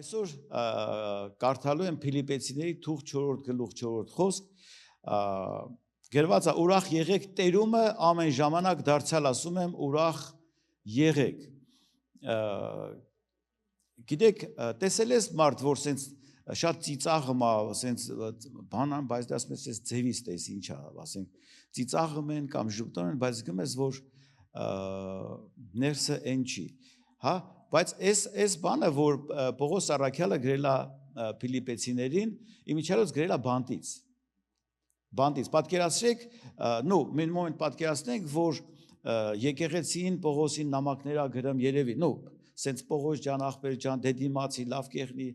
Այսօր կարդալու եմ Փիլիպպեցիների թուղթ 4 գլուխ 4 խոսք գրված է ուրախ եղեք Տերումը ամեն ժամանակ դարձյալ ասում եմ ուրախ եղեք գիտեք տեսել ես մարդ որ սենց շատ ծիծաղում է սենց բանան բայց դա ասում ես ձևից տես ինչ է ասենք ծիծաղում են կամ ժպտում են բայց գում ես որ ներսը այն չի հա բայց այս բանը որ Պողոս Առաքյալը գրել է Փիլիպպեցիներին իմիջիալոց գրել է բանտից պատկերացրեք նո մի մոմենտ պատկերացնենք որ եկեղեցին Պողոսին նամակներ գրում երևի նո սենց Պողոս ջան ախպեր ջան դե դիմացի լավ կեղնի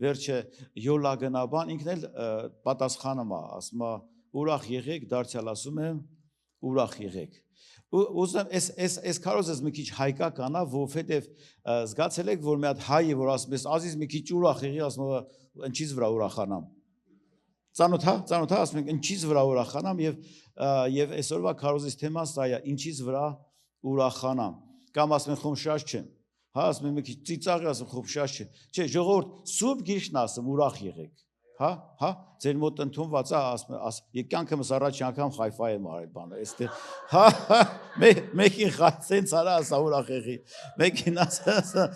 վերջը յոլա գնա բան ինքն էլ պատասխանում է ասում է ուրախ եղեք դարձյալ ասում եմ ուրախ եղեք Ուզում այս քարոզը մի քիչ հայկական է, որովհետև զգացել եք, որ մի հատ հայ է, որ ասում է, ազիզ մի քիչ ուրախ եղի, ասում է, ինչից վրա ուրախանամ։ Ծանոթ է, ասում ենք, ինչից վրա ուրախանամ եւ այսօրվա քարոզից թեման սա է, ինչից վրա ուրախանամ։ Կամ ասում են, խոմշաշ չեմ։ Հա, ասում են, մի քիչ ծիծաղ է, ասում խոմշաշ չէ։ Չէ, ժողովուրդ, սուրբ գիրքն ասում ուրախ եղեք։ Հա, ձեր մոտ ընդունված է, ասում է, կյանքումս առաջի անգամ խայֆա եմ արել բանը, այստեղ, հա, մեկին սենց արա ասա ուրախ եղի, մեկին ասա,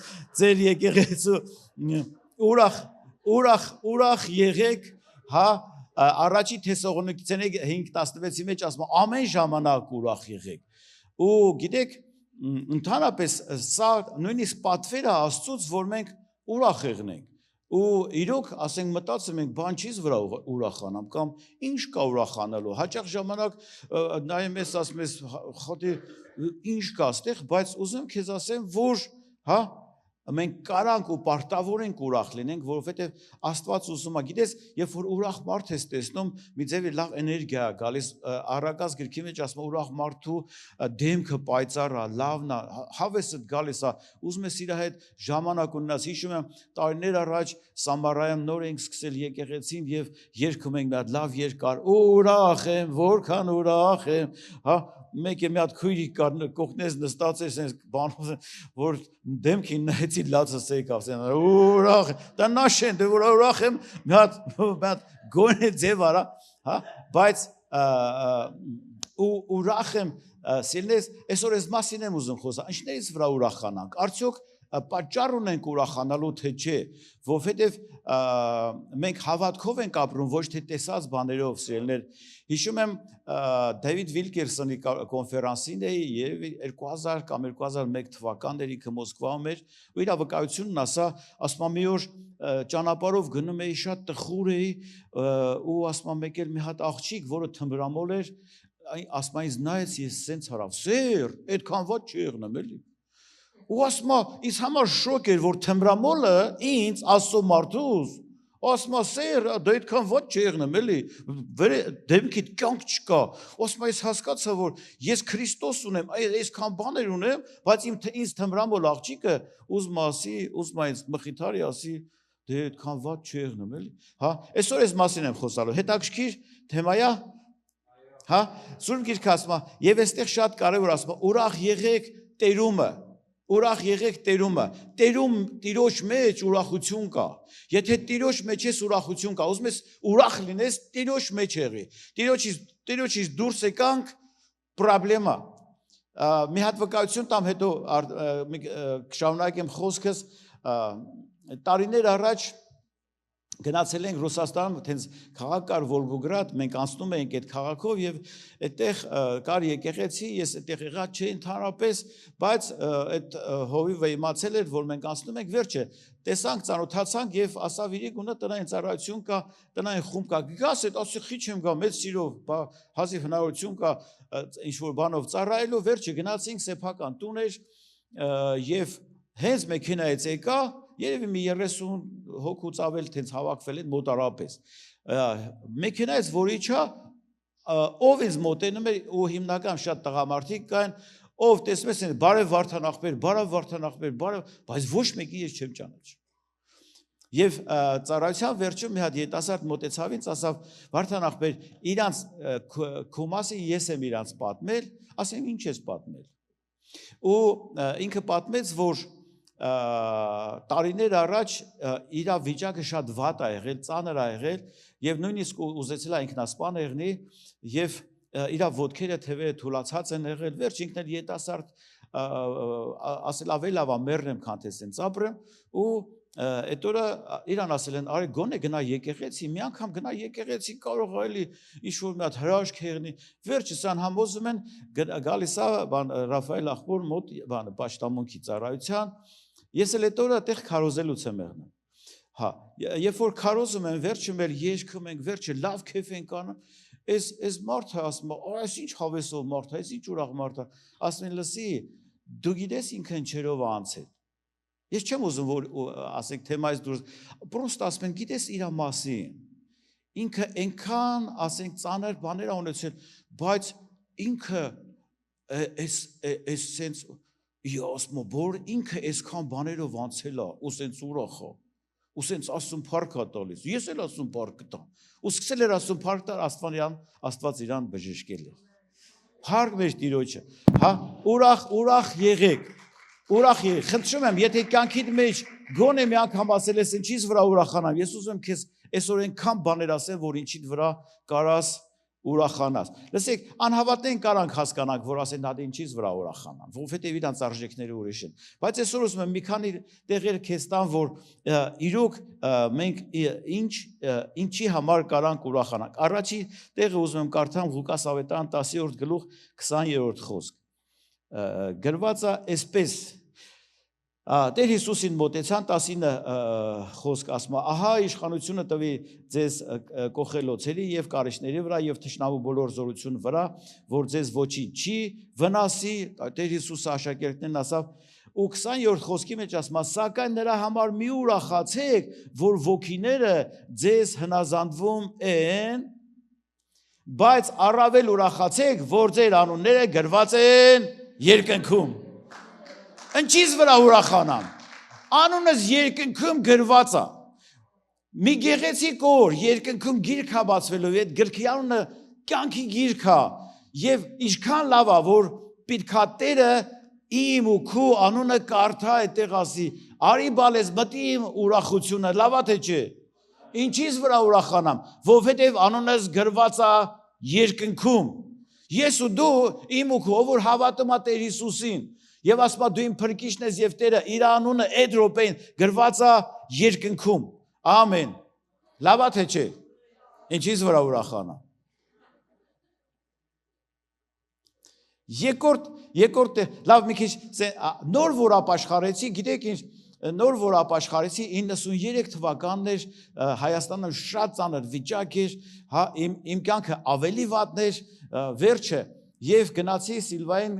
ձեր եկեղեցու, ուրախ եղեք, հա, առաջի Թեսաղոնիկեցիների 5:16-ի մեջ ասում է, ամեն ժամանակ ուրախ եղեք, ու գիտեք, ընդհանրապես սա նույնիսկ պատվեր է Աստծուց, որ մենք ուրախ եղնենք, ու իրոք ասենք մտածում ենք բան չից վրա ուրախանամ կամ ինչ կա ուրախանալու հաճախ ժամանակ նայում ես ասում ես խոտի ինչ կա այստեղ բայց ուզում քեզ ասեմ որ հա մենք կարանք ու պարտավոր ենք ուրախ լինենք որովհետև Աստված ուզում է գիտես երբ որ ուրախ մարդ ես տեսնում մի ձևի լավ էներգիա է գալիս առակած գրքի մեջ ասում ուրախ մարդու դեմքը պայծառ է լավն է հավեսը գալիս է ուզում ես իր հետ ժամանակ ունենաս հիշում եմ տարիներ առաջ Սամարայում նոր ենք սկսել եկեղեցին եւ երգում ենք մի հատ լավ երգ կար ուրախ եմ որքան ուրախ եմ հա մեկ է մի հատ քույրի կողքնես նստած էր sense բանով որ դեմքին նայեցի լացս եկավ sense ուրախ դա նաշեն դե որ ուրախ եմ մի հատ գոնե ձև արա հա բայց ուրախ եմ սիրելիս այսօր այս մասին եմ ուզում խոսալ ինչներից վրա ուրախանանք արդյոք պատճառ ունենք ուրախանալու թե չէ որովհետև մենք հավատքով ենք ապրում ոչ թե տեսած բաներով սիրելիներ հիշում եմ Դեվիդ Վիլկերսոնի կոնֆերանսին էի երևի 2000 կամ 2001 թվականների Մոսկվայում էր ու իր վկայությունն ասում է մի օր ճանապարհով գնում էի շատ տխուր էի ու ասում է մեկ էլ մի հատ աղջիկ որը թմբրամոլ էր ասում է ինձ նայեց ես սենց հարավ սեր այդքան ված չի եղնեմ էլի ու ասում է ինձ համար շոկ էր որ թմբրամոլը ինձ ասում մարդուս ասում է սեր դա այդքան ված չի եղնեմ էլի դեմքիդ կյանք չկա ասում է ես հասկացա որ ես Քրիստոս ունեմ այսքան բաներ ունեմ բայց ինձ թմբրամոլ աղջիկը ուզում ասի ուզում ինձ մխիթարի ասի դե այդքան ված չի եղնեմ էլի հա այսօր այս մասին եմ խոսալու հետաքրքիր թեմա է հա Սուրբ Գիրքը ասում է եւ այստեղ շատ կարեւոր ասում է ուրախ եղեք Տերումը Ուրախ եղեք Տերումը Տերում Տիրոջ մեջ ուրախություն կա եթե Տիրոջ մեջ ես ուրախություն կա ուզում ես ուրախ լինես Տիրոջ մեջ եղի Տիրոջից դուրս եկանք պրոբլեմա մի հատ վկայություն տամ հետո կշարունակեմ խոսքս տարիներ առաջ գնացել ենք Ռուսաստան, թենց քաղաք կար Վոլգոգրադ, մենք անցնում էինք այդ քաղաքով եւ այդտեղ կար եկեղեցի, ես այդտեղ եղած չէի ընդհանրապես, բայց այդ հովիվը իմացել էր, որ մենք անցնում ենք, վերջը տեսանք, ծանոթացանք եւ ասավ իրիկ ունը տնային ծառայություն կա, տնային խումբ կա, գաս այդ ասի խիչ եմ գա, մեծ սիրով, հազիվ հնարավորություն կա ինչ որ բանով ծառայելու, վերջը գնացինք սեփական տուն էր եւ հենց մեքենայից եկա Երևի մի 30 հոգուց ավել թենց հավաքվել են մոտարապես մեքենայից որ իջա ով ինձ մոտենում էր ու հիմնական շատ տղամարդիկ կային ով տեսնում ես բարև Վարդան ախպեր բայց ոչ մեկի ես չեմ ճանաչում եւ ծառայության վերջում մի հատ երիտասարդ մոտեցավ ինձ ասավ Վարդան ախպեր իրանց քո մասը ես եմ իրանց պատմել ասեմ ինչ ես պատմել ու ինքը պատմեց որ տարիներ առաջ իր վիճակը շատ վատ ա եղել, ծանր ա եղել եւ նույնիսկ ուզեցել ա ինքնասպան եղնի եւ իր ոտքերը թևերը թուլացած են եղել, վերջ ինքն էլ ետասարդ ասել ավելի լավ ա մեռնեմ, քան թե սենց ապրեմ ու այդ օրը իրան ասել են արի գոնե գնա եկեղեցի, մի անգամ գնա եկեղեցի, կարող է էլի ինչ-որ մի հատ հրաշք եղնի, վերջը սան համոզում են գալիս ա Ռաֆայել ախպոր մոտ պաշտամունքի ծառայության, ես էլ այդ օրը այդտեղ քարոզելուց եմ եղնում, հա, երբ որ քարոզում են, վերջը մեր երգում ենք, վերջը լավ քեֆ ենք անում, այս մարդը ասում է, այս ինչ հավեսով մարդ է, այս ինչ ուրախ մարդ է, ասում են լսի, դու գիտես ինքը ինչերով անցել։ Ես չեմ ուզում որ ասենք թեմայից դուրս, պրոստը ասում են գիտես իր մասին։ Ինքը այնքան ասենք ծանր բաներ ունեցել, բայց ինքը այս sense ասում որ ինքը այսքան բաներով անցել է, ու sense ուրախ է։ Ու sense ասում փառք է տալիս։ Ես էլ ասում փառք տամ։ Ու սկսել էր ասում փառք տալ Աստված իրան բժշկել է։ Փառք մեր Տիրոջը։ Հա, ուրախ եղեք։ Ուրախ եղեք։ Խնդրում եմ, եթե կյանքիդ մեջ գոնե մի անգամ ասել ես ինչից վրա ուրախանամ, ես ուզում եմ քեզ այսօր այնքան բաներ ասեմ, որ ինչիդ վրա կարաս ուրախանաս։ Լսեք, անհավատեն կարանք հասկանանք, որ ասեն դա ինչից վրա ուրախանան, որովհետև իրանց արժեքները ուրիշ են։ Բայց այսօր ուզում եմ մի քանի տեղեր քեզ տամ, որ իրոք մենք ինչի համար կարանք ուրախանանք։ Առաջի տեղը ուզում եմ կարդամ Ղուկաս ավետարան 10-րդ գլուխ 20-րդ խոսք։ Գրված է այսպես. Տեր Հիսուսին մոտեցան 19 խոսք ասում է, ահա իշխանությունը տվի ձեզ կոխելոցերի եւ կարիճների վրա եւ թշնամու բոլոր զորություն վրա, որ ձեզ ոչինչ չի վնասի, Տեր Հիսուսը աշակերտներն ասավ, ու 20-րդ խոսքի մեջ ասում է, սակայն նրա համար մի ուրախացեք, որ ոգիները ձեզ հնազանդվում են, բայց առավել ուրախացեք, որ ձեր անունները գրված են երկնքում։ Ինչից վրա ուրախանամ, անունս երկնքում գրված է, մի գեղեցիկ օր երկնքում գիրք է բացվելու, այդ գրքի անունը կյանքի գիրք է, և ինչքան լավ է, որ պետք է Տերը իմ ու քո անունը կարդա այդտեղ ասի, արի բալես մտի իմ ուրախությունը, լավ է թե չէ, ինչից վրա ուրախանամ, որովհետև անունս գրված է երկնքում, ես ու դու իմ ու քո, որ հավատում է Տեր Հիսուսին, Եվ ասма դու իմ փրկիչն ես եւ Տերը իր անունը այդ րոպեին գրված է երկնքում։ Ամեն։ Լավ է թե չէ։ Ինչից վրա ուրախանա։ Երկրորդ լավ մի քիչ նոր որ ապաշխարեցի, գիտեք ինչ, նոր որ ապաշխարեցի 93 թվականներ Հայաստանը շատ ծանր վիճակ էր, հա իմ կյանքը ավելի վատն էր, վերջը Եվ գնացի Սիլվային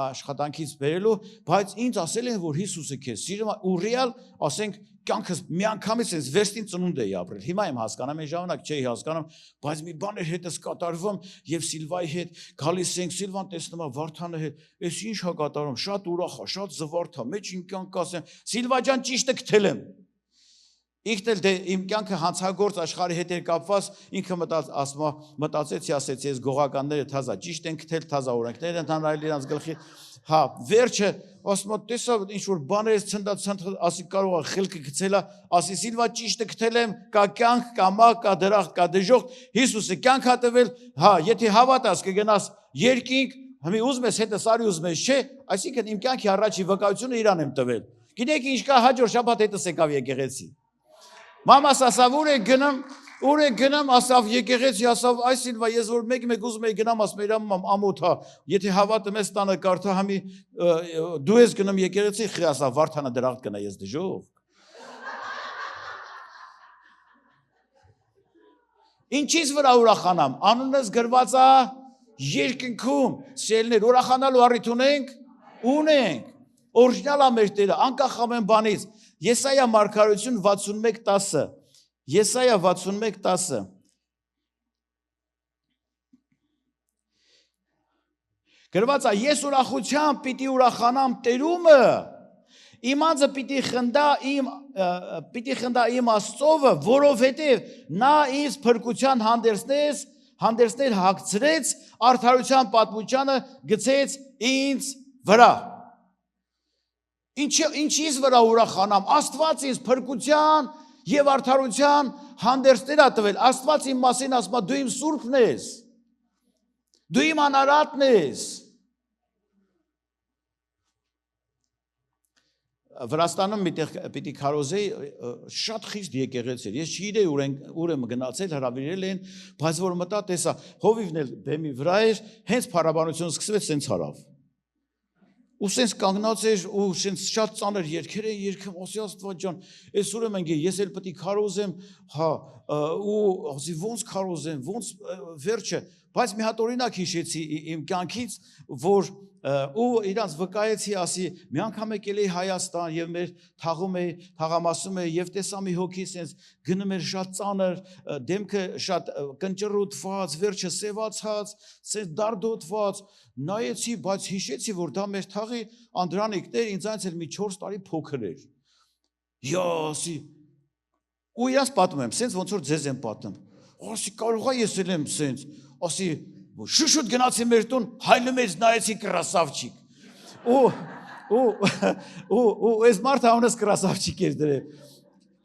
աշխատանքից բերելու, բայց ինձ ասել են, որ Հիսուսը քեզ սիրում է, ու ռեալ, ասենք, կյանքս միանգամից ես վերստին ծնունդ էի ապրել։ Հիմա եմ հասկանում, այն ժամանակ չէի հասկանում, բայց մի բան էր հետս կատարվում եւ Սիլվայի հետ գալիս ենք, Սիլվան տեսնում է Վարդանը հետ, «Էս ինչ է կատարում, շատ ուրախ է, շատ զվարթ է, մեջ իմ կյանքը ասեմ, Սիլվա ջան ճիշտը գտել եմ»։ Ինքն էլ դե իմ կյանքը հանցագործ աշխարհի հետ էր կապված, ինքը մտածեցի, ասեցի, ես գողականները թազա ճիշտ են գտել, թազա օրենքներ են հանրայել իրանց գլխի, հա, վերջը, ասում եմ, տեսա ինչ-որ բաներ ես ցնդած, ասի կարող է խելքը գցել է, ասի Սիլվա ճիշտը գտել եմ, կա կյանք, կա մակ, կա դրախտ, կա դժոխք, Հիսուսը կյանք է տվել, հա, եթե հավատաս կգնաս երկինք, հիմա ուզում ես հետը սարի ուզում ես, չէ, այսինքն իմ կյանքի առաջի վկայությունը իրան եմ տվել։ Գիտեք ինչ կա հաջորդ շաբաթ հետս եկավ եկեղեցի։ Մամաս ասավ ուր եք գնամ, ասավ եկեղեցի, ասավ այս Սիլվա, ես որ մեկ ուզում եի գնամ, ասում էր մամ ամոթ հա, եթե հավատում ես տանը կարդա համի, դու ես գնում եկեղեցի, խի ասավ Վարդանը դրախտ գնա, ես դժոխք։ Ինչից վրա ուրախանամ, անունս գրված է երկնքում, սիրելիներ, ուրախանալու առիթ ունենք, օրիջինալ է մեր Տերը, անկախ ամեն բանից, Եսայա մարգարություն 61:10, Եսայա 61:10, գրված է, ես ուրախությամբ պիտի ուրախանամ Տերումը, իմ անձը պիտի խնդա իմ Աստծովը, որովհետև նա ինձ փրկության հանդերձներ հագցրեց, արդարության պատմությանը գցեց ինձ վրա։ Ինչից վրա ուրախանամ, Աստված ինձ փրկության եւ արդարության հանդերձներ ա տվել, Աստված իմ մասին ասում է, դու իմ սուրբն ես, դու իմ անարատն ես։ Վրաստանում միտեղ պիտի քարոզեի շատ խիստ եկեղեցի էր։ Ես չգիտեի ուր եմ գնացել, հրավիրել են, բայց որ մտա տեսա, հովիվն էլ բեմի վրա էր, հենց փառաբանությունը սկսվեց, սենց արավ։ Ու սենց կանգնած էր ու սենց շատ ծանր երգեր էին երգում, ասի Աստված ջան, այսօր եմ ընկել, ես էլ պիտի քարոզեմ, հա, ու ասի ոնց քարոզեմ, ոնց վերջը, բայց մի հատ օրինակ հիշեցի իմ կյանքից, որ ու իրանց վկայեցի, ասի, մի անգամ եկել էի Հայաստան եւ մեր թաղամասում է եւ տեսա մի հոգի սենց գնում էր շատ ծանր, դեմքը շատ կնճռուտված, վերջը սևացած, սենց դարդոտված, նայեցի, բայց հիշեցի, որ դա մեր թաղի Անդրանիկներ, ինձանից էլ մի 4 տարի փոքր էր։ Ասի, ու իրանց պատմում եմ, սենց ոնց որ ձեզ եմ պատմում։ Ասի, կարող է ես էլ եմ սենց, ասի, շուշուտ գնացի մեր տուն, հայլում ես նայեցի կրասավչիկ։ Ու այս մարդը անունս կրասավչիկ էր դրել։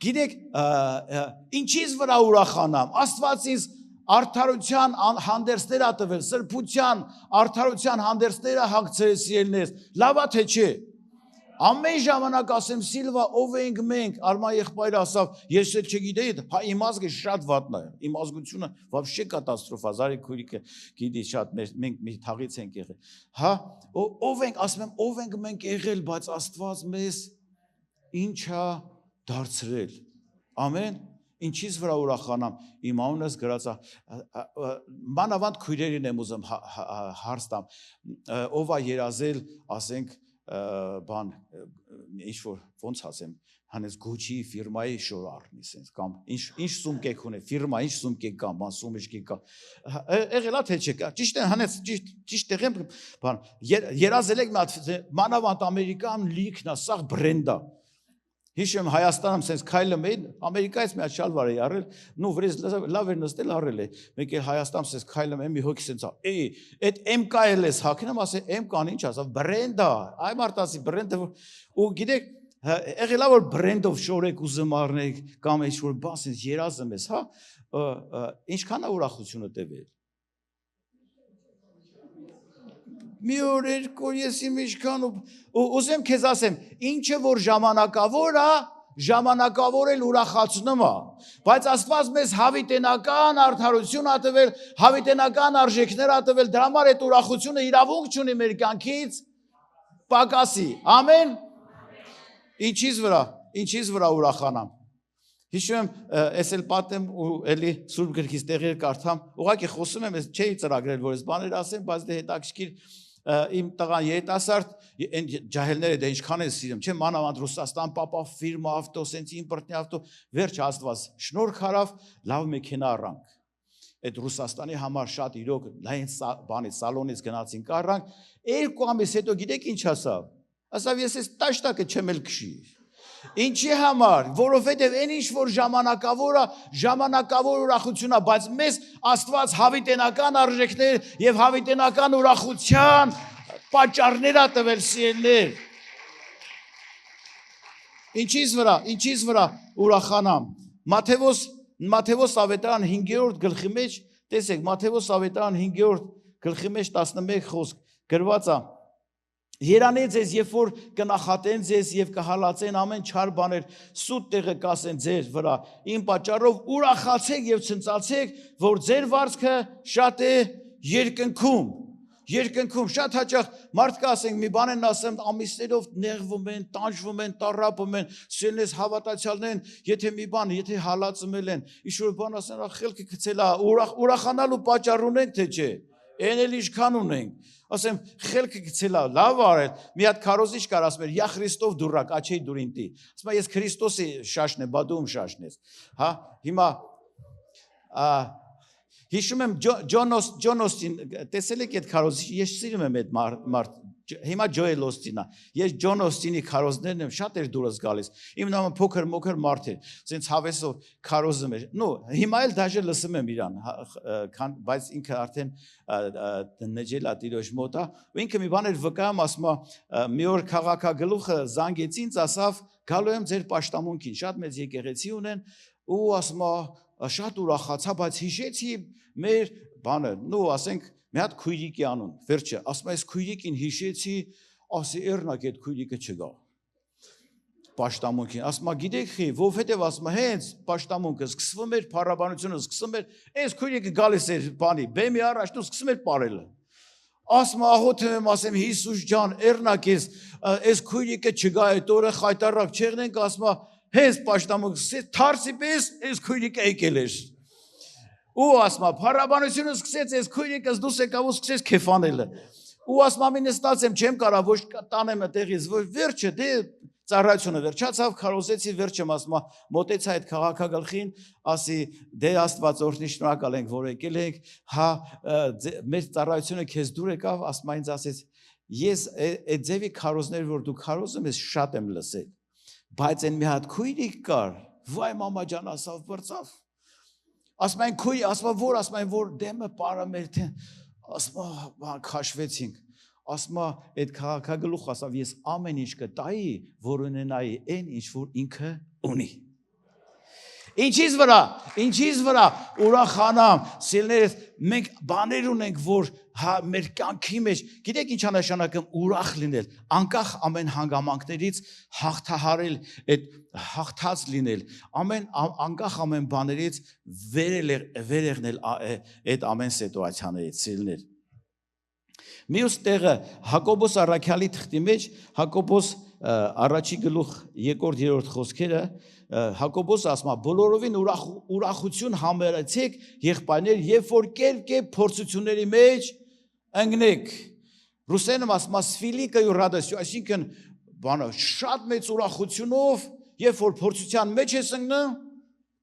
Գիտեք, ինչից վրա ուրախանամ, Աստված ինձ արդարության հանդերձներ ա տվել, սրբության, արդարության հանդերձներ ա հագցրել սիրելիներս, լավ ա թե չէ։ Ամեն ժամանակ ասեմ Սիլվա, ով ենք մենք, Արմա եղբայրը ասավ, ես էլ չգիտեի, հա իմ ազգը շատ վատն է, իմ ազգությունը вообще կատաստրոֆա, Զարի քույրիկը գիտի շատ, մենք մի թաղից ենք եղել։ Հա, ով ենք, ասում եմ, ով ենք մենք եղել, բայց Աստված մեզ ինչ ա դարձրել։ Ամեն, ինչից վրա ուրախանամ, իմ անունս գրած է, մանավանդ քույրերին եմ ուզում հարց տամ, ով ա երազել, ասենք բան ինչ-որ ոնց ասեմ, հանես Gucci ֆիրմայի շոր առնի սենց, կամ ինչ սումկեք ունե, ֆիրմա ինչ սումկեք կամ, բան սումիչքի կամ, եղելա թե չէ, ճիշտ է, հանես, ճիշտ եղեմ, բան, երազել եք մանավանդ Ամերիկան լիքն է, սաղ բրենդա, հիշում Հայաստանում սենց քայլում էին, Ամերիկայից մի հատ շալվար էի առել, նու վրեզ լավ էր նստել առել է, մեկ էլ Հայաստանում սենց քայլում եմ, մի հոգի սենց այդ MK-ել ես հագնում, ասե MK-ն ինչ ասա, բրենդա, այ մարդ ասի բրենդը, ու գիտեք, եղելա որ բրենդով շորեք ուզում առնեք, կամ ինչ-որ բան սենց երազում ես, հա, ինչքան է ուրախությունը տևել։ Մի օր երկու ես իմ ինչքան ուզեմ քեզ ասեմ, ինչը որ ժամանակավոր է, ժամանակավոր էլ ուրախացնում է, բայց Աստված մեզ հավիտենական արդարություն ա տվել, հավիտենական արժեքներ ա տվել, դրա համար այդ ուրախությունը իրավունք չունի մեր կյանքից պակասի։ Ամեն։ Ինչից վրա ուրախանամ։ Հիշում եմ, ես էլ պատեմ ու էլի Սուրբ գրքից տեղեր կարդամ, ուղղակի խոսում եմ, ես չէի ծրագրել, որ ես բաներ ասեմ, բայց դե հետաքրքիր իմ տղան երիտասարդ, այն ջահելները դե ինչքան են սիրում, չէ, մանավանդ Ռուսաստան պապա ֆիրմա ավտո, սենց իմպորտնի ավտո, վերջ Աստված շնորհք արավ, լավ մեքենա առանք։ Այդ Ռուսաստանի համար շատ իրոք լայն բանից սալոնից գնացինք առանք, 2 ամիս հետո գիտեք ինչ ասավ։ Ասավ ես այս տաշտակը չեմ էլ քշի։ Ինչի համար, որովհետև այն ինչ որ ժամանակավոր է, ժամանակավոր ուրախություն է, բայց մեզ Աստված հավիտենական արժեքներ եւ հավիտենական ուրախության պատճառներ ա տվել սիրելիներ։ Ինչից վրա ուրախանամ։ Մատթեոս ավետարան 5-րդ գլխի մեջ, տեսեք, Մատթեոս ավետարան 5-րդ գլխի մեջ 11 խոսք գրված է։ Երանե ձեզ, երբ որ կնախատեն ձեզ եւ կհալածեն ամեն չար բաներ, սուտ տեղը կասեն ձեր վրա, իմ պատճառով ուրախացեք եւ ցնծացեք, որ ձեր վարձքը շատ է երկնքում, շատ հաճախ մարդկա ասենք մի բան են ասում, ամիսներով նեղվում են, տանջվում են, տառապում են, սելնես հավատացյալն են, եթե հալածումել են, ինչ-որ բան ասեն, խելքը գցել է, ուրախանալու պատճառ ունենք թե չէ, այն էլ ինչքան ունենք։ Ասեմ, խելքը գցել է, լավ արել, մի հատ քարոզիչ կար, ասում էր, «Я Քրիստով դուրակ, աչեի դուրինտի»։ Ասում եմ, ես Քրիստոսի շաշն եմ, բա դու ում շաշն ես։ Հա, հիմա Հիշում եմ Ջոն Օստին, տեսել եք այդ քարոզը, ես սիրում եմ այդ մարդ, հիմա Ջոել Օստինա, ես Ջոն Օստինի քարոզներն եմ շատ էր դուրս գալիս, իմ նամը փոքր մարդ էր, ասենց հավեսով քարոզում էր, հիմա էլ դաժե լսում եմ իրան, բայց ինքը արդեն նջել է տիրոջ մոտ է, ու ինքը մի բան էր վկայում, ասում է, մի օր քաղաքագլուխը զանգեց ինձ, ասավ, գալու եմ ձեր պաշտամունքին, շատ մեծ եկեղեցի ունեն, ու ասում է, շատ ուրախացա, բայց հիշեցի մեր բանը, ասենք մի հատ քույրիկի անուն, վերջը, ասում այս քույրիկին հիշեցի, ասի էրնակ այդ քույրիկը չգա, պաշտամունքին, ասում գիտեք խի, որովհետև ասում հենց պաշտամունքը սկսվում էր, փառաբանությունը սկսվում էր, այս քույրիկը գալիս էր բանի, բեմի առաջ ու սկսում էր պարելը, ասում աղոթում եմ, ասեմ Հիսուս ջան, էրնակ այս քույրիկը չգա, այդ օրը խայտարակ չեղնենք, ասում հենց պաշտամունքը, թարսի պես այս քույրիկը եկել էր, ու ասմա, փառաբանությունը սկսեց, այս քույրիկս դուս եկավ ու սկսեց քեֆանելը, ու ասմա մի նստած եմ, չեմ կարա, ոչ տանեմ տեղից, ոչ վերջը, դե ծառայությունը վերջացավ, քարոզեցի վերջը, ասմա, մոտեցա այդ քաղաքագլխին, ասի, դե Աստված օրհնի, շնորհակալ ենք, որ եկել ենք, հա, մեր ծառայությունը քեզ դուր եկավ, ասմա ինձ ասեց, ես այդ ձևի քարոզներ, որ դու քարոզում ես, շատ եմ լսել, բայց այն մի հատ քույրիկ կար, վայ մամա ջան, ասավ բրծավ, ասում այն քույր, ասում այն որ դեմը պարամեր թե, ասում քաշվեցինք, ասում այդ քաղաքագլուխ ասավ, ես ամեն ինչ կտայի, որ ունենայի այն ինչ որ ինքը ունի, ինչից վրա, ուրախանամ, սիրելիներս, մենք բաներ ունենք, որ մեր կյանքի մեջ, գիտեք ինչ նշանակում ուռախ լինել, անկախ ամեն հանգամանքներից հաղթահարել, հաղթած լինել, անկախ ամեն բաներից վեր եղնել այդ ամեն սիտուացիաներից, սիրելիներ։ Մյուս տեղը Հակոբոս առաքյալի թղթի մեջ, Հակոբոս առաջի գլուխ 2-3 խոսքերը, Հակոբոս ասում է, բոլորովին ուրախություն համարեցեք եղբայրներ, երբ որ կերպ փորձությունների մեջ ընկնեք։ Ռուսերենում ասում է սվիլիկայու ռադասյու, այսինքն բանը շատ մեծ ուրախությունով, երբ որ փորձության մեջ ես ընկնում,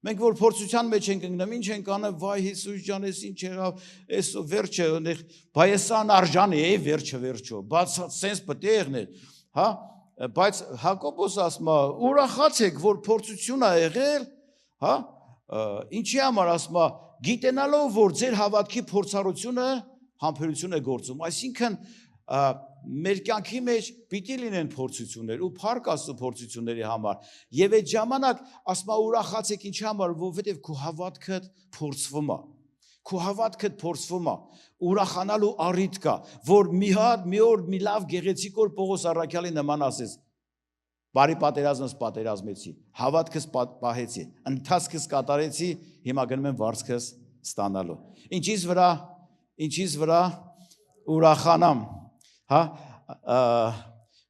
մենք որ փորձության մեջ ենք ընկնում, ինչ ենք անում, վայ Հիսուս ջան, ես ինչ եղավ, այս վերջը, բայեսան արժանի է, վերջը, բայց սենց պետք է եղներ, հա, բայց Հակոբոս ասում է, ուրախացեք, որ փորձություն է եղել, հա, ինչի համար ասում է, գիտենալով, որ ձեր հավատքի փորձառությունը համբերություն է գործում, այսինքն մեր կյանքի մեջ պիտի լինեն փորձություններ ու փառք Աստծո փորձությունների համար եւ այդ ժամանակ ասում է ուրախացեք ինչի համար որովհետեւ քո հավատքդ փորձվում է ուրախանալու առիթ կա որ մի օր մի լավ գեղեցիկ օր Պողոս առաքյալի նման ասես բարի պատերազմս պատերազմեցի հավատքս պահեցի ընթացքս կատարեցի հիմա գնում եմ վարձքս ստանալու ինչից վրա ուրախանամ հա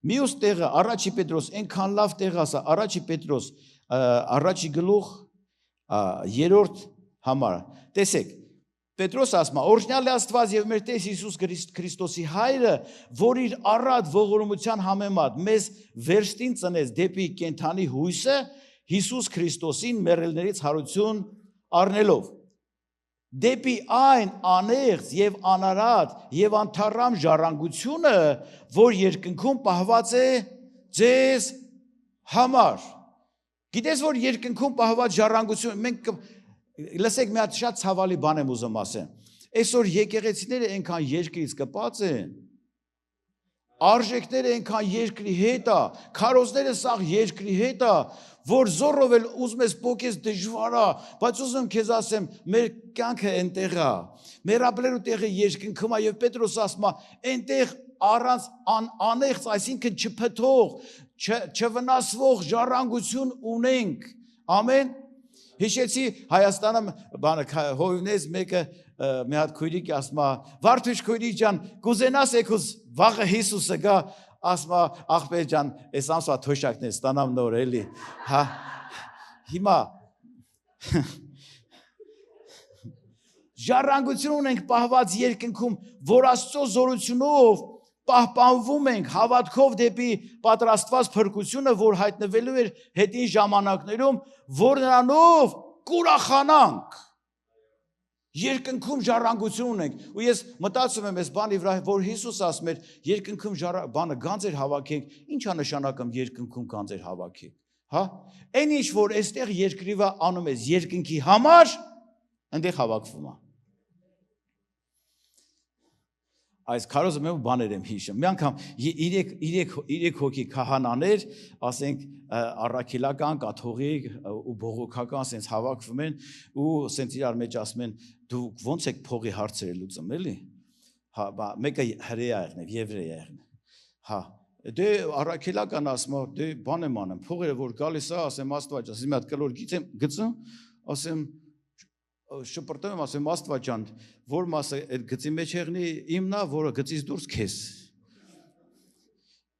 մյուս տեղը առաջի Պետրոս այնքան լավ տեղ ասա առաջի Պետրոս առաջի գլուխ 3-րդ համար տեսեք Պետրոս ասում է օրհնյալ է Աստված եւ մեր Տեր Հիսուս Քրիստոսի հայրը որ իր առատ ողորմության համեմատ մեզ վերստին ծնեց դեպի կենթանի հույսը Հիսուս Քրիստոսին մեռելներից հարություն առնելով դեպի այն անեղծ եւ անարատ եւ անթառամ ժառանգությունը, որ երկնքում պահված է ձեզ համար։ Գիտես, որ երկնքում պահված ժառանգությունը, մենք լսեք մի հատ շատ ցավալի բան եմ ուզում ասեմ։ Այսօր եկեղեցիները այնքան երկրից կպած են, արժեքները այնքան երկրի հետ է, քարոզները սաղ երկրի հետ է, որ զորով էլ ուզում ես փոքես դժվար է, բայց ուզում քեզ ասեմ, մեր կյանքը այնտեղ է, մեր ապրելու տեղը երկնքում է եւ Պետրոս ասում է, այնտեղ առանց անեղծ, այսինքն չփթող, չվնասվող ժառանգություն ունենք։ Ամեն։ Հիշեցի Հայաստանում բանը հովնես մեկը մի հատ քույրիկ ասում է, Վարդուշ քույրիկ ջան, կուզենաս եկուս վաղը Հիսուսը գա ասում է աղբեր ջան, այս ամսվա թոշակն է ստանամ նոր էլի, հա, հիմա, ժառանգություն ունենք պահված երկնքում, որ Աստծո զորությունով պահպանվում ենք հավատքով դեպի պատրաստված փրկությունը, որ հայտնվելու էր հետին ժամանակներում, որ նրանով կուրախանանք, Երկնքում ժառանգություն ունենք։ Ու ես մտածում եմ այս բանի վրա, որ Հիսուս ասում էր, երկնքում բանը գանձեր հավաքենք, ի՞նչ է նշանակում երկնքում գանձեր հավաքենք, հա։ Այն ինչ որ այստեղ երկրի վրա անում ես երկնքի համար, այնտեղ հավաքվում է։ Այս քարոզը մենք բաներ եմ հիշում։ Մի անգամ 3 հոգի քահանաներ, ասենք առաքելական, կաթողիկ ու բողոքական ասենց հավաքվում են ու ասենց իրար մեջ ասում են դուք ո՞նց եք փողի հարցերը լուծում, էլի։ Հա, մեկը հրեա եղնի, եվրեա եղնի։ Հա, դե առաքելական ասում է, դե բան եմ անում, փողերը որ գալիս է, ասեմ Աստված, ասեմ մի հատ կլոր գծեմ, ասեմ շպրտում եմ, ասեմ Աստված ջան, որ մասը այդ գծի մեջ եղնի իմնա, որը գծից դուրս քեզ։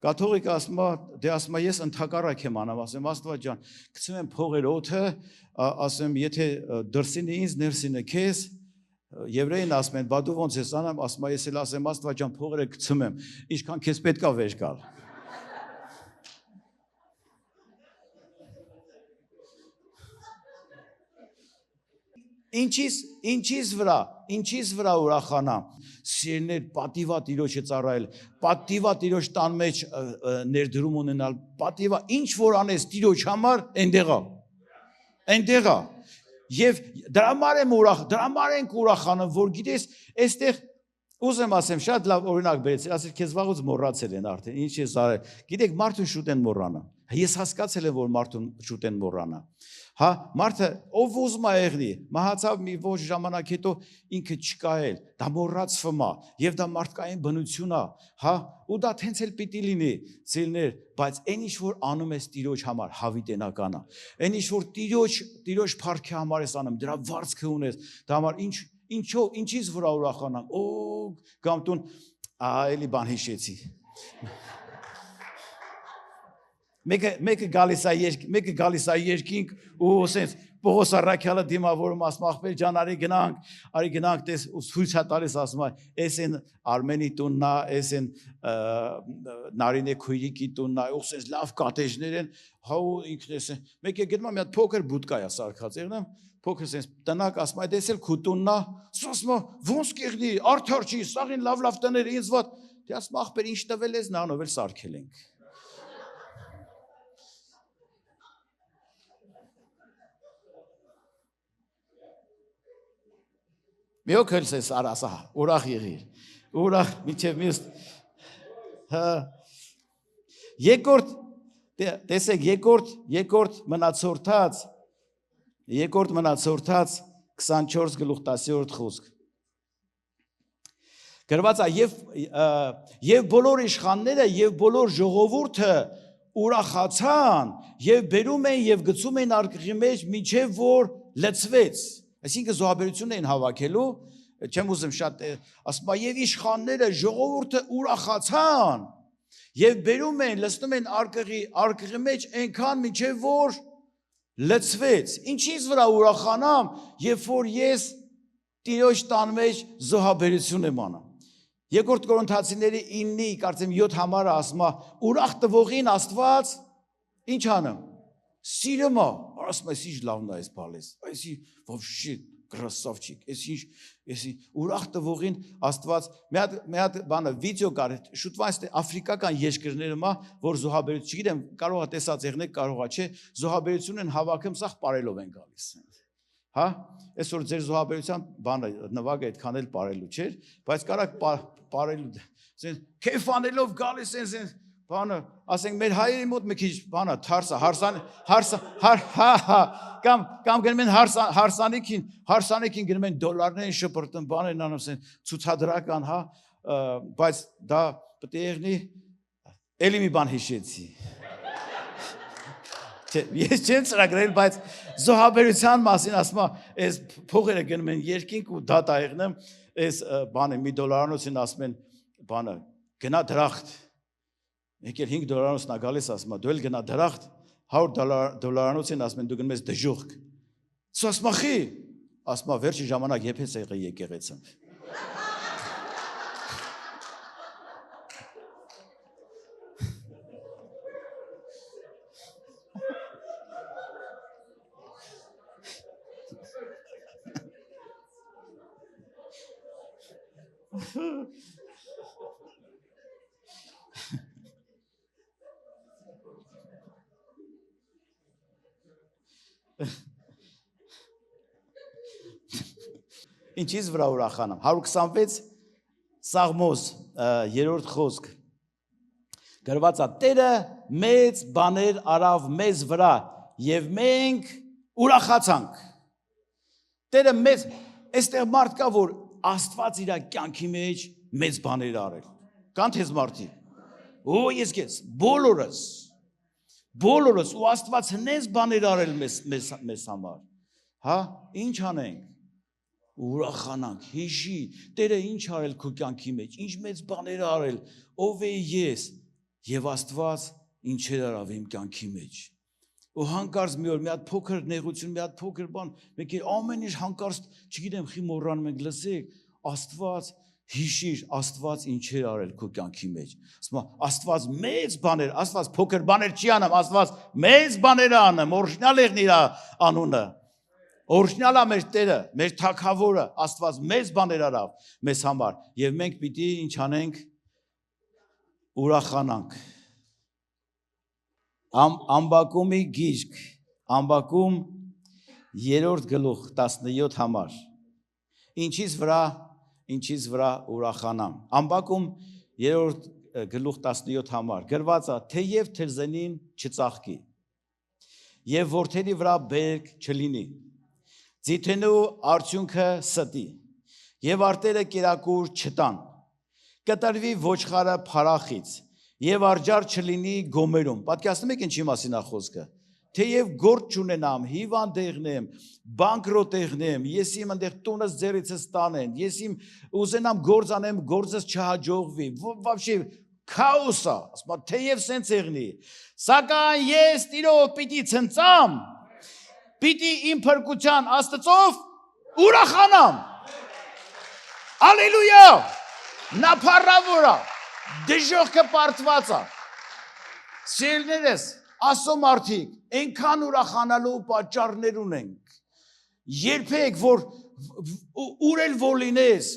Կաթողիկը ասում է, դե ասում է ես ընդհակառակ եմ անում, ասեմ Աստված ջան, գցում եմ փողեր օդը, ասեմ եթե դրսին է ինձ, ներսին է քեզ, եվրեին ասում են, բա դու ոնց ես անում, ասում է ես էլ ասեմ Աստված ջան, փողերը գցում եմ, ինչքան քեզ պետք է վեր գալ։ Ինչից վրա ուրախանամ, սիրներ պատիվա Տիրոջը ծառայել, պատիվա Տիրոջ տան մեջ ներդրում ունենալ, պատիվա ինչ որ անես Տիրոջ համար, այնտեղ է։ Եվ դրա համար ենք ուրախանում, որ գիտես, այստեղ ուզեմ ասեմ, շատ լավ օրինակ բերեցի, ասել քեզ վաղուց մոռացել են արդեն, ինչ ես արել։ Գիտեք, մարդուն շուտ են մոռանա։ Ես հասկացել եմ, որ մարդուն շուտ են մոռանա։ Հա, մարդը ով ուզում է եղնի, մահացավ մի ոչ ժամանակ հետո ինքը չկա էլ, դա մոռացվում է, եւ դա մարդկային բնություն է, հա, ու դա հենց էլ պիտի լինի, ցելներ, բայց այն ինչ որ անում ես Տիրոջ համար, հավիտենական է։ Այն ինչ որ Տիրոջ փառքի համար ես անում, դրա վարձքը ունես, դա համար ինչից վրա ուրախանամ, օ, կամ տուն, էլի բան հիշեցի։ Մեկը գալիս է երկինք ու ասենց Պողոս առաքյալը դիմավորում ասում ախպեր ջան արի գնանք տես ու ցույց է տալիս ասում այս են Արմենի տունն է, այս են Նարինե քույրիկի տունն է, ու ասենց լավ կատեժներ են, հա ու ինքն էս մեկը գնում է մի հատ փոքր բուտկա է սարքած եղնեմ, փոքր ասենց տնակ ասում այդ էս էլ քու տունն է, ասում ոնց կեղնի, արդար չի, սաղին լավ տներ ինձ վատ, դե ասում ախպեր ինչ տվել ես նանով էլ սարքել ենք։ Մի օքել սես արասա, ուրախ եղիր, ուրախ միջև մյուս, տեսեք երկորդ մնացորդած 24:10 խոսք, գրված է և բոլոր իշխանները և բոլոր ժողովուրդը ուրախացան և բերում են և գցում են արկղի մեջ մինչև որ լցվեց, այսինքն զոհաբերություն էին հավաքելու, չեմ ուզում շատ, ասում է և իշխանները ժողովուրդը ուրախացան և բերում են, լցնում են արկղի մեջ այնքան մինչև որ լցվեց, ինչից վրա ուրախանամ, երբ որ ես Տիրոջ տան մեջ զոհաբերություն եմ անում։ Երկրորդ Կորինթացիների 9-ի կարծեմ 7 համարը ասում է ուրախ տվողին Աստված ինչ անում։ Սիրում է, ասում է, ինչ լավն է այս բալես, այսի вообще красавчик, այսի ուրախ տվողին Աստված, մի հատ բանը վիդեո կար, շուտվա այս աֆրիկական երկրներում է, որ զոհաբերություն, չգիտեմ, կարող է տեսած եղնեք, կարող է չէ, զոհաբերություն են հավաքում, սաղ պարելով են գալիս։ Հա, այսօր ձեր զոհաբերության բանը նվագը այդքան էլ պարելու չէր, բայց կարակ պարելու, քեֆանելով գալիս են բանը, ասենք մեր հայերի մոտ մի քիչ բանը թարսա, կամ գնում են հարսանիքին գնում են դոլարներին շպրտում, բաներն անում են ցուցադրական, հա, բայց դա պետք է եղնի, էլի մի բան հիշեցի։ Ես չեմ ծրագրել, բայց զոհաբերության մասին ասում եմ, այս փողերը գնում են երկինք ու դատա եղնեմ, այս բանը $1 ասում են, բանը գնա դրախտ, եկել $5 նա գալիս ասում, դու էլ գնա դրախտ, $100 ասում են, դու գնում ես դժուղք, ասում խի, ասում վերջի ժամանակ եփ ես եղել եկեղեցում։ Ինչից վրա ուրախանամ 126 Սաղմոս 3-րդ խոսք գրված է Տերը մեծ բաներ արավ մեզ վրա եւ մենք ուրախացանք Տերը մեծ այստեղ մարդ կա որ Աստված իր կյանքի մեջ մեծ բաներ արել կան թեզ մարդի օ ես գես բոլորս ու Աստված հնես բաներ արել մեզ համար հա ինչ անենք ուրախանանք հիշի Տերը ինչ արել քո կյանքի մեջ ինչ մեծ բաներ արել ով է ես եւ Աստված ինչեր արավ իմ կյանքի մեջ ու հանկարծ մի օր մի հատ փոքր նեղություն մի հատ փոքր բան մենք ամեն ինչ հանկարծ չգիտեմ խի մոռանում ենք լսեք Աստված հիշիր Աստված ինչեր արել քո կյանքի մեջ ասում Աստված մեծ բաներ Աստված փոքր բաներ չի անում Աստված մեծ բաներ է անում օրիգինալ եղն իր անունը Օրիգինալ է մեր Տերը, մեր Թագավորը, Աստված մեծ բաներ արավ մեզ համար եւ մենք պիտի ինչ անենք ուրախանանք Ամբակումի գիրք Ամբակում 3-րդ գլուխ 17 համար Ինչից վրա ուրախանամ Ամբակում 3-րդ գլուխ 17 համար գրված է թեև թերզենին չծաղկի եւ որդերի վրա բերք չլինի Ձիթենու արդյունքը ստի եւ արտերը կերակուր չտան կտրվի ոչխարը փարախից եւ արջար չլինի գոմերում պատկերացնում եք ինչի մասին է խոսքը թեև գործ չունենամ հիվանդ եղնեմ բանկրոտ եղնեմ ես իմ այնտեղ տունս ձեռիցս տանեն ես իմ ուզենամ գործ անեմ գործս չհաջողվի вообще քաոս է ասում թեև սենց եղնի սակայն ես Տիրով պիտի ցնծամ Պիտի իմ փրկության Աստծով ուրախանամ Ալելույա Նա փառավոր է դժոխքը պարտված է Սիրելիներս ասո մարդիկ այնքան ուրախանալու պատճառներ ունենք երբեք որ Ուրել վոլինես,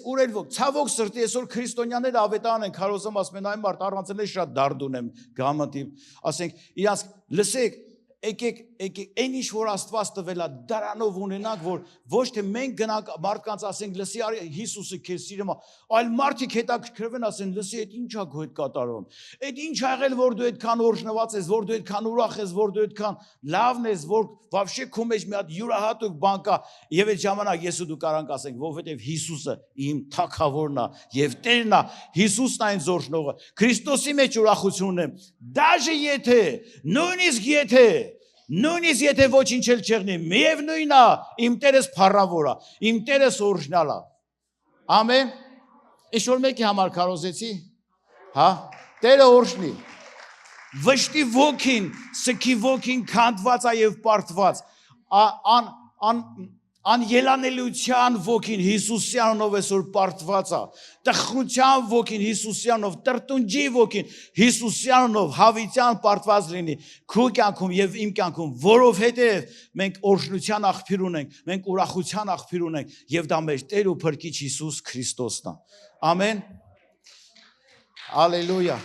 ցավոք սրտի այսօր քրիստոնյաները ավետարան են քարոզում ասում են այ մարդ առանցել շատ դարդուն եմ գամատի ասենք իրանց լսեք եկեք այն ինչ որ Աստված տվել է դրանով ունենանք որ ոչ թե մենք գնանք մարդկանց ասենք լսի Հիսուսը քեզ սիրում է այլ մարդիկ հետաքրքրվեն ասեն լսի այդ ի՞նչ է քո հետ կատարվում այդ ի՞նչ ա եղել որ դու այդքան օրհնված ես որ դու այդքան ուրախ ես որ դու այդքան լավն ես որ вообще քո մեջ մի հատ յուրահատուկ բան կա եւ այդ ժամանակ ես ու դու կարանք ասենք որովհետեւ Հիսուսը իմ Թագավորն է եւ Տերն է Հիսուսն այն զորհնողը Քրիստոսի մեջ ուրախություն ունեմ դաժե եթե նույնիսկ եթե ոչինչ էլ չեղնի, միևնույն է, իմ Տերս փառավոր է, իմ Տերս օրիգինալ է։ Ամեն։ Ինչ որ մեկի համար քարոզեցի, հա, Տերը օրհնի։ Վշտի ոգին, սքի ոգին քանդված է եւ պարտված։ Անելանելիության ոգին Հիսուսյանով այսօր պարտված է։ Տխրության ոգին Հիսուսյանով, տրտունջի ոգին Հիսուսյանով հավիտյան պարտված լինի քո կյանքում եւ իմ կյանքում, որովհետեւ մենք օրհնության աղբյուր ունենք, մենք ուրախության աղբյուր ունենք եւ դա մեր Տեր ու Փրկիչ Հիսուս Քրիստոսն է։ Ամեն։ Ալելույա։